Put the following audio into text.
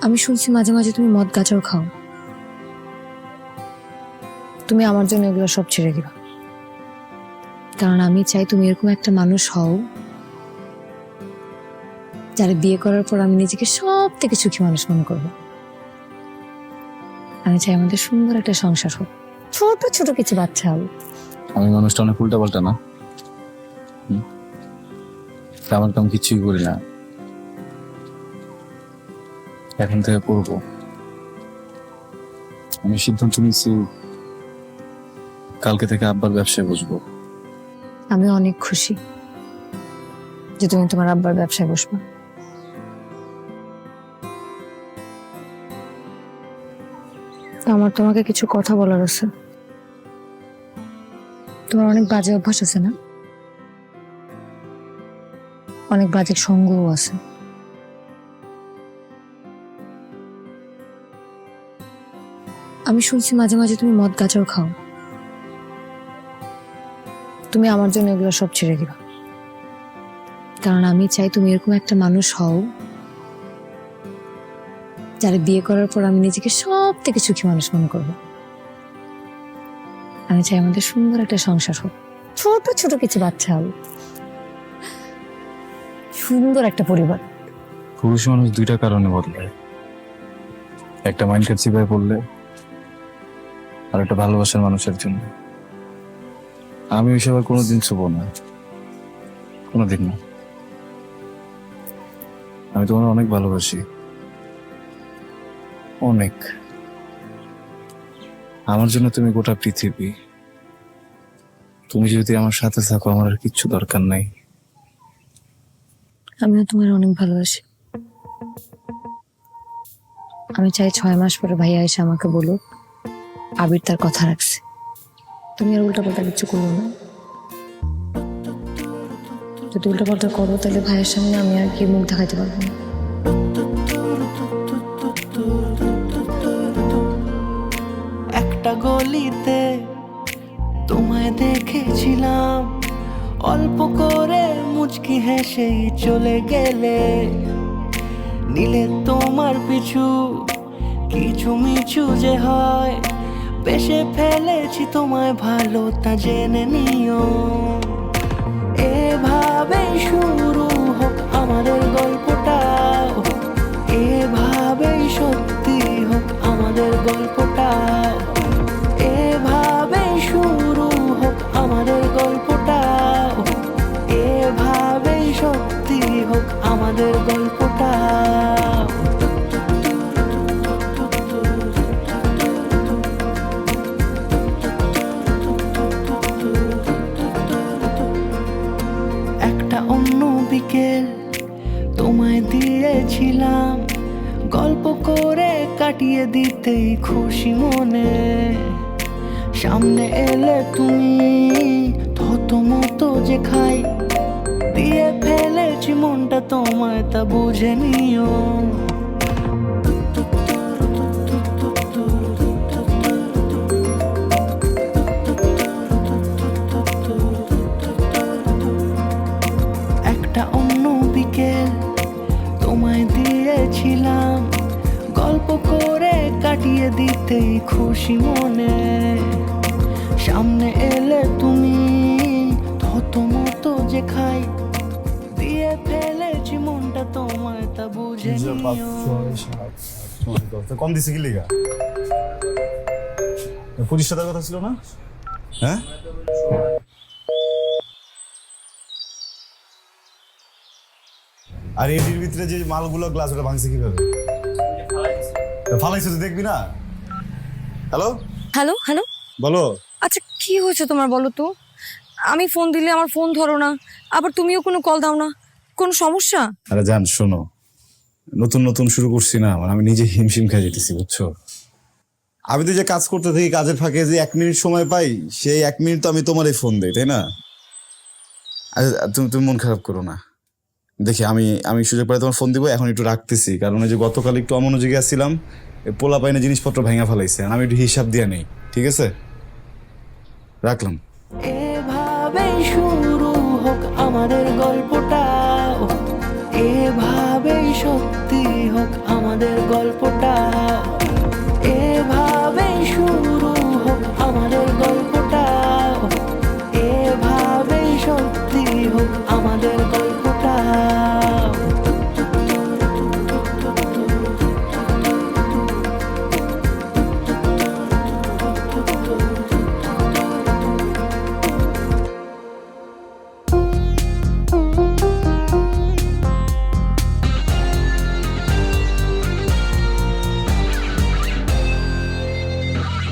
আমি শুনছি মাঝে মাঝে তুমি মদ গাঁজাও খাও। তুমি আমার জন্য এগুলো সব ছেড়ে দিবা, কারণ আমি চাই তুমি এরকম একটা মানুষ হও যারা বিয়ে করার পর আমি নিজেকে সব থেকে সুখী মানুষ মনে করবো। আমি চাই আমাদের সুন্দর একটা সংসার হোক, ছোট ছোট কিছু বাচ্চা হবে। আমি মানুষটা অনেক উল্টা পাল্টা না? আমার কাম কিছুই করি না, এখন থেকে করবো। আমি সিদ্ধান্ত নিচ্ছি কালকে থেকে আব্বার ব্যবসায় বসবো। আমি অনেক খুশি যে তুমি তোমার আব্বার ব্যবসায় বসবা। আমার তোমাকে কিছু কথা বলার আছে। তোমার অনেক বাজে অভ্যাস আছে না, অনেক বাজে সঙ্গও আছে। আমি শুনছি মাঝে মাঝে তুমি মদ গাঁজাও খাও। তুমি আমার জন্য এগুলো সব ছেড়ে দিবা, কারণ আমি চাই তুমি এরকম একটা মানুষ হও যারা বিয়ে করার পর আমি নিজেকে সব থেকে সুখী মানুষ মনে করবো। আমি চাই আমাদের সুন্দর একটা সংসার হোক, ছোট ছোট কিছু বাচ্চা হবে, সুন্দর একটা পরিবার। পুরুষ মানুষ দুইটা কারণে বদলায়, একটা মাইন্ডকে চিপায় পড়লে, আর একটা ভালোবাসার মানুষের জন্য। আমি ওইসব আর কোনোদিন ছুবো না, কোনোদিন না। আমি তোমার অনেক ভালোবাসি, অনেক। আমার জন্য তুমি গোটা পৃথিবী। তুমি যদি আমার সাথে থাকো, আমার আর কিচ্ছু দরকার নাই। আমিও তোমার অনেক ভালোবাসি। আমি চাই 6 মাস পরে ভাইয়া এসে আমাকে বলুক আবির তার কথা রাখছে। তুমি আর উল্টা পাল্টা কিছু করো না। যদি উল্টা পাল্টা করো তাহলে ভাইয়ের সামনে আমি আর কি মুখ দেখাতে পারবো না। একটা গলিতে তোমায় দেখেছিলাম, অল্প করে মুচকি হেসেই চলে গেলে। নিলে তোমার পিছু কিছু মিছু যে হয়, বেশে ফেলেছি তোমায় ভালো তা জেনে নিও। এভাবেই শুরু হোক আমাদের গল্পটা, এভাবেই সত্যি হোক আমাদের গল্পটা, এভাবেই শুরু হোক আমাদের গল্পটা, এভাবেই সত্যি হোক আমাদের গল্পটা। একটা অন্য বিকেল তোমায় দিয়েছিলাম, গল্প করে কাটিয়ে দিতেই খুশি মনে। সামনে এলে তুমি থতমত যে খাই, দিয়ে ফেলেছি মনটা তোমায় তা বুঝে নিও। একটা অন্য বিকেল তোমায় দিয়েছিলাম, গল্প করে কাটিয়ে দিতেই খুশি মনে। সামনে এলে তুমি থতমত যে খাই, দিয়ে ফেলেছি মনটা তোমায় তা বুঝে নিও। কম দিছে কি লিগা? 25 টাকার কথা ছিল না? হ্যাঁ, আর এটির ভিতরে যে মালগুলো গ্লাস ওটা ভাঙছে কিভাবে? ফালাইছে তো দেখবি না? হ্যালো হ্যালো হ্যালো, বলো। আচ্ছা কি হয়েছে তোমার বলো তো? আমি ফোন দিলে আমার ফোন ধরো না, আবার তুমিও কোনো কল দাও না। কোনো সমস্যা? আরে জান শোনো, নতুন নতুন শুরু করছি না, মানে আমি নিজে হিমশিম খেয়ে যেতেছি বুঝছো। আমি তো যে কাজ করতে থাকি, কাজের ফাঁকে যে 1 মিনিট সময় পাই, সেই 1 মিনিট তো আমি তোমারই ফোন দিই, তাই না? আচ্ছা তুমি মন খারাপ করো না। দেখি আমি সুযোগ পেলে তোমার ফোন দিব। এখন একটু রাখতেছি, কারণ ওই যে গতকাল একটু অমনোযোগী আসছিলাম, পোলা পাইনে জিনিসপত্র ভেঙা ফেলাইছে, আমি একটু হিসাব দিয়ে নেই, ঠিক আছে? রাখলাম।